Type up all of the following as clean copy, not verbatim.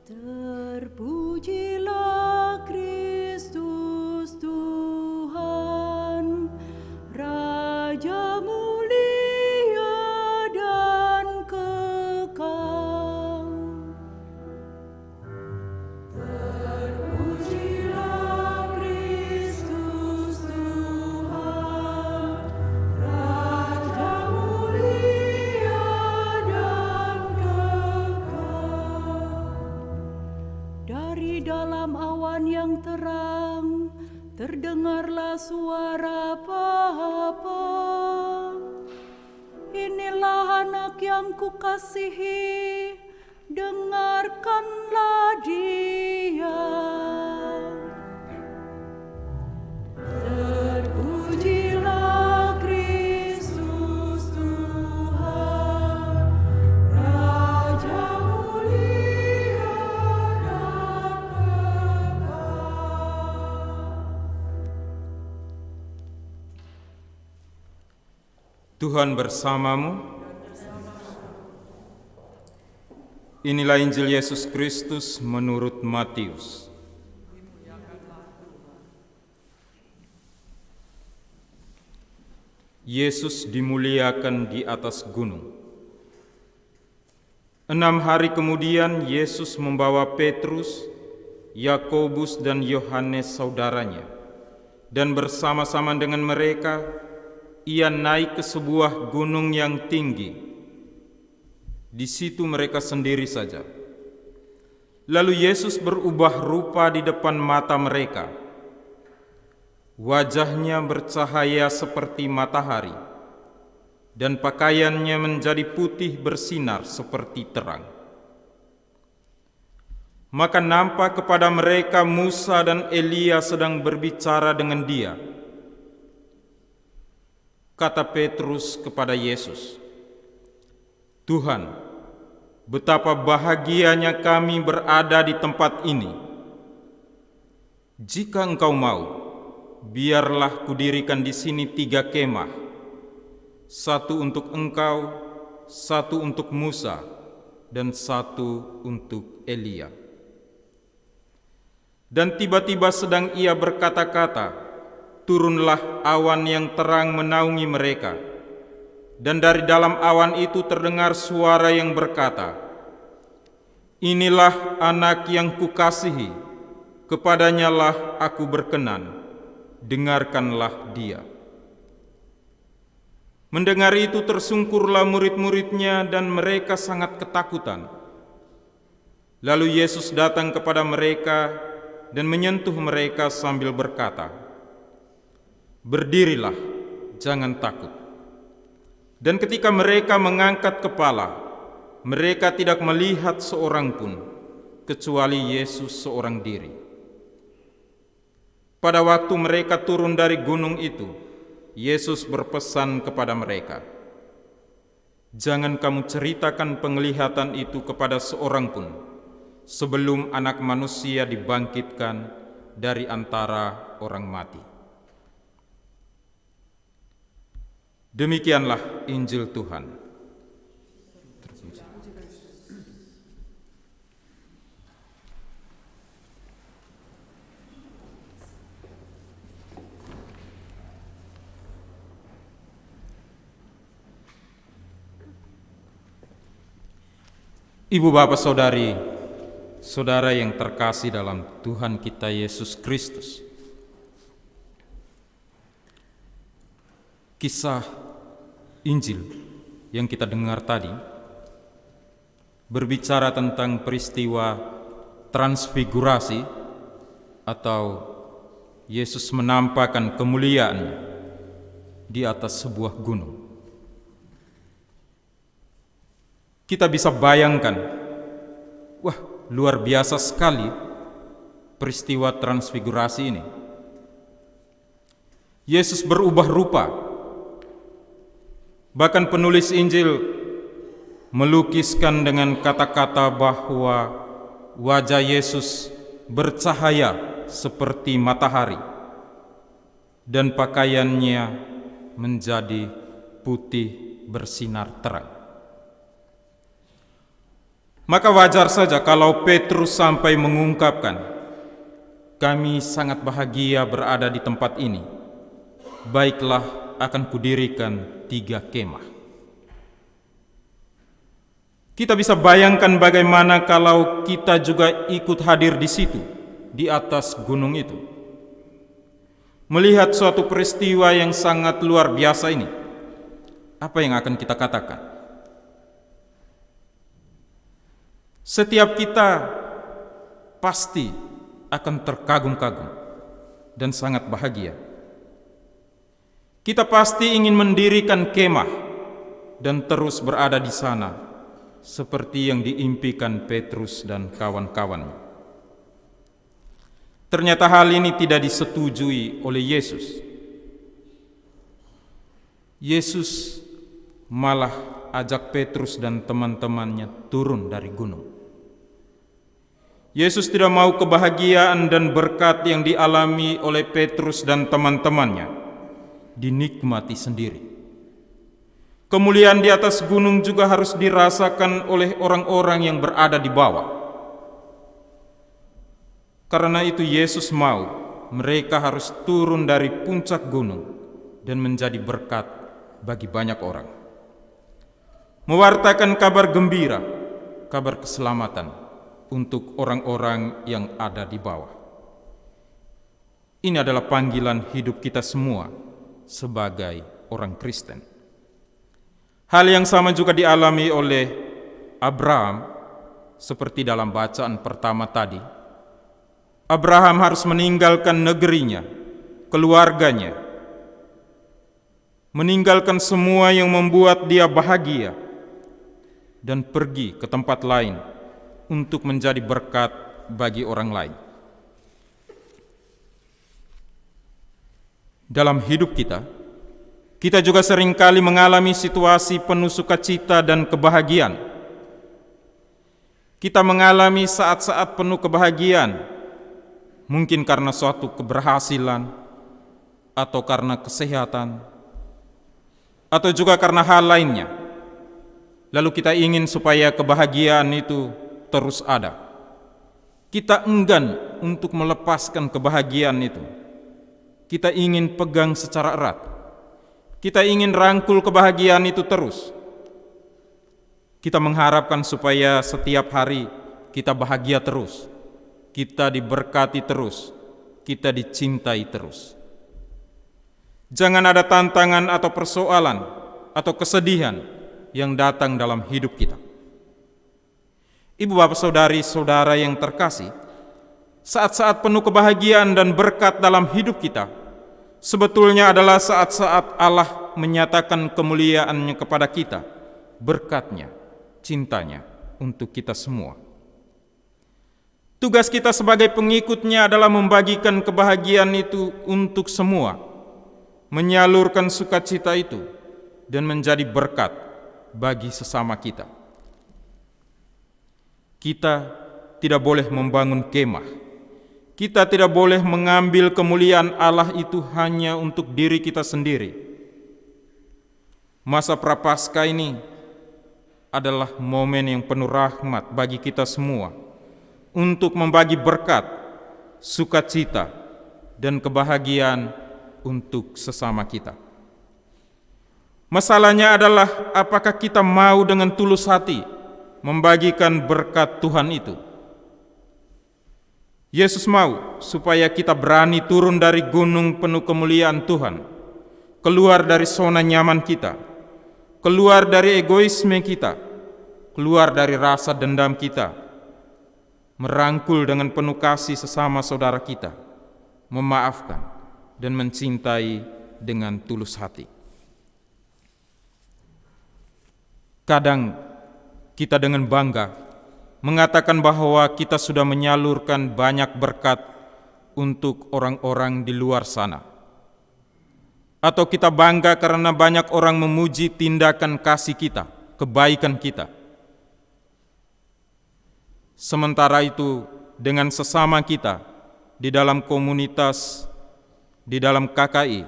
Terpujilah Kristus Tuhan, Raja mulia dan kekal. Terpujilah Kristus Tuhan, Raja mulia dan kekal. Dari dalam awan yang terang terdengarlah suara Bapa. Inilah anak yang kukasihi, dengarkanlah dia. Terpujilah Kristus Tuhan, Raja mulia dan kekal. Tuhan bersamamu. Inilah Injil Yesus Kristus menurut Matius. Yesus dimuliakan di atas gunung. 6 hari kemudian Yesus membawa Petrus, Yakobus dan Yohanes saudaranya, dan bersama-sama dengan mereka ia naik ke sebuah gunung yang tinggi. Di situ mereka sendiri saja. Lalu Yesus berubah rupa di depan mata mereka. Wajahnya bercahaya seperti matahari, dan pakaiannya menjadi putih bersinar seperti terang. Maka nampak kepada mereka Musa dan Elia sedang berbicara dengan dia. Kata Petrus kepada Yesus, "Tuhan, betapa bahagianya kami berada di tempat ini. Jika Engkau mau, biarlah kudirikan di sini 3 kemah, 1 untuk Engkau, 1 untuk Musa, dan 1 untuk Elia." Dan tiba-tiba sedang ia berkata-kata, turunlah awan yang terang menaungi mereka. Dan dari dalam awan itu terdengar suara yang berkata, "Inilah anak yang kukasihi, kepadanya lah aku berkenan, dengarkanlah dia." Mendengar itu tersungkurlah murid-muridnya dan mereka sangat ketakutan. Lalu Yesus datang kepada mereka dan menyentuh mereka sambil berkata, "Berdirilah, jangan takut." Dan ketika mereka mengangkat kepala, mereka tidak melihat seorang pun, kecuali Yesus seorang diri. Pada waktu mereka turun dari gunung itu, Yesus berpesan kepada mereka, "Jangan kamu ceritakan penglihatan itu kepada seorang pun, sebelum Anak Manusia dibangkitkan dari antara orang mati." Demikianlah Injil Tuhan. Ibu, bapak, saudari, saudara yang terkasih dalam Tuhan kita Yesus Kristus. Kisah Injil yang kita dengar tadi berbicara tentang peristiwa transfigurasi atau Yesus menampakkan kemuliaannya di atas sebuah gunung. Kita bisa bayangkan, wah, luar biasa sekali peristiwa transfigurasi ini. Yesus berubah rupa. Bahkan penulis Injil melukiskan dengan kata-kata bahwa wajah Yesus bercahaya seperti matahari dan pakaiannya menjadi putih bersinar terang. Maka wajar saja kalau Petrus sampai mengungkapkan, "Kami sangat bahagia berada di tempat ini. Baiklah, akan kudirikan 3 kemah." Kita bisa bayangkan bagaimana kalau kita juga ikut hadir di situ, di atas gunung itu. Melihat suatu peristiwa yang sangat luar biasa ini, apa yang akan kita katakan? Setiap kita pasti akan terkagum-kagum dan sangat bahagia. Kita pasti ingin mendirikan kemah dan terus berada di sana, seperti yang diimpikan Petrus dan kawan-kawannya. Ternyata hal ini tidak disetujui oleh Yesus. Yesus malah ajak Petrus dan teman-temannya turun dari gunung. Yesus tidak mau kebahagiaan dan berkat yang dialami oleh Petrus dan teman-temannya dinikmati sendiri. Kemuliaan di atas gunung juga harus dirasakan oleh orang-orang yang berada di bawah. Karena itu Yesus mau mereka harus turun dari puncak gunung dan menjadi berkat bagi banyak orang. Mewartakan kabar gembira, kabar keselamatan untuk orang-orang yang ada di bawah. Ini adalah panggilan hidup kita semua sebagai orang Kristen. Hal yang sama juga dialami oleh Abraham, seperti dalam bacaan pertama tadi. Abraham harus meninggalkan negerinya, keluarganya, meninggalkan semua yang membuat dia bahagia, dan pergi ke tempat lain untuk menjadi berkat bagi orang lain. Dalam hidup kita juga seringkali mengalami situasi penuh sukacita dan kebahagiaan. Kita mengalami saat-saat penuh kebahagiaan, mungkin karena suatu keberhasilan, atau karena kesehatan, atau juga karena hal lainnya. Lalu kita ingin supaya kebahagiaan itu terus ada. Kita enggan untuk melepaskan kebahagiaan itu. Kita ingin pegang secara erat. Kita ingin rangkul kebahagiaan itu terus. Kita mengharapkan supaya setiap hari kita bahagia terus. Kita diberkati terus. Kita dicintai terus. Jangan ada tantangan atau persoalan atau kesedihan yang datang dalam hidup kita. Ibu bapak saudari-saudara yang terkasih, saat-saat penuh kebahagiaan dan berkat dalam hidup kita sebetulnya adalah saat-saat Allah menyatakan kemuliaannya kepada kita, berkatnya, cintanya untuk kita semua. Tugas kita sebagai pengikutnya adalah membagikan kebahagiaan itu untuk semua, menyalurkan sukacita itu, dan menjadi berkat bagi sesama kita. Kita tidak boleh membangun kemah. Kita tidak boleh mengambil kemuliaan Allah itu hanya untuk diri kita sendiri. Masa Prapaskah ini adalah momen yang penuh rahmat bagi kita semua untuk membagi berkat, sukacita, dan kebahagiaan untuk sesama kita. Masalahnya adalah apakah kita mau dengan tulus hati membagikan berkat Tuhan itu. Yesus mau supaya kita berani turun dari gunung penuh kemuliaan Tuhan, keluar dari zona nyaman kita, keluar dari egoisme kita, keluar dari rasa dendam kita, merangkul dengan penuh kasih sesama saudara kita, memaafkan dan mencintai dengan tulus hati. Kadang kita dengan bangga mengatakan bahwa kita sudah menyalurkan banyak berkat untuk orang-orang di luar sana. Atau kita bangga karena banyak orang memuji tindakan kasih kita, kebaikan kita. Sementara itu, dengan sesama kita di dalam komunitas, di dalam KKI,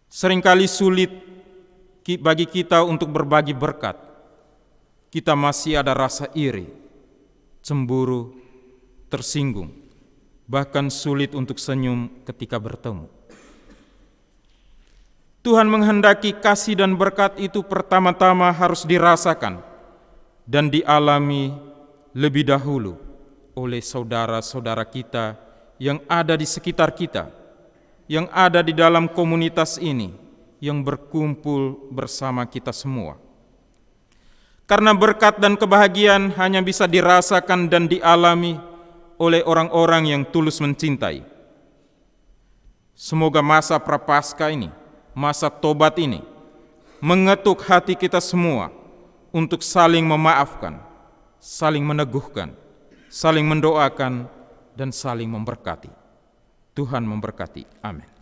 seringkali sulit bagi kita untuk berbagi berkat. kita masih ada rasa iri, cemburu, tersinggung, bahkan sulit untuk senyum ketika bertemu. Tuhan menghendaki kasih dan berkat itu pertama-tama harus dirasakan dan dialami lebih dahulu oleh saudara-saudara kita yang ada di sekitar kita, yang ada di dalam komunitas ini, yang berkumpul bersama kita semua. Karena berkat dan kebahagiaan hanya bisa dirasakan dan dialami oleh orang-orang yang tulus mencintai. Semoga masa Prapaskah ini, masa tobat ini, mengetuk hati kita semua untuk saling memaafkan, saling meneguhkan, saling mendoakan, dan saling memberkati. Tuhan memberkati. Amin.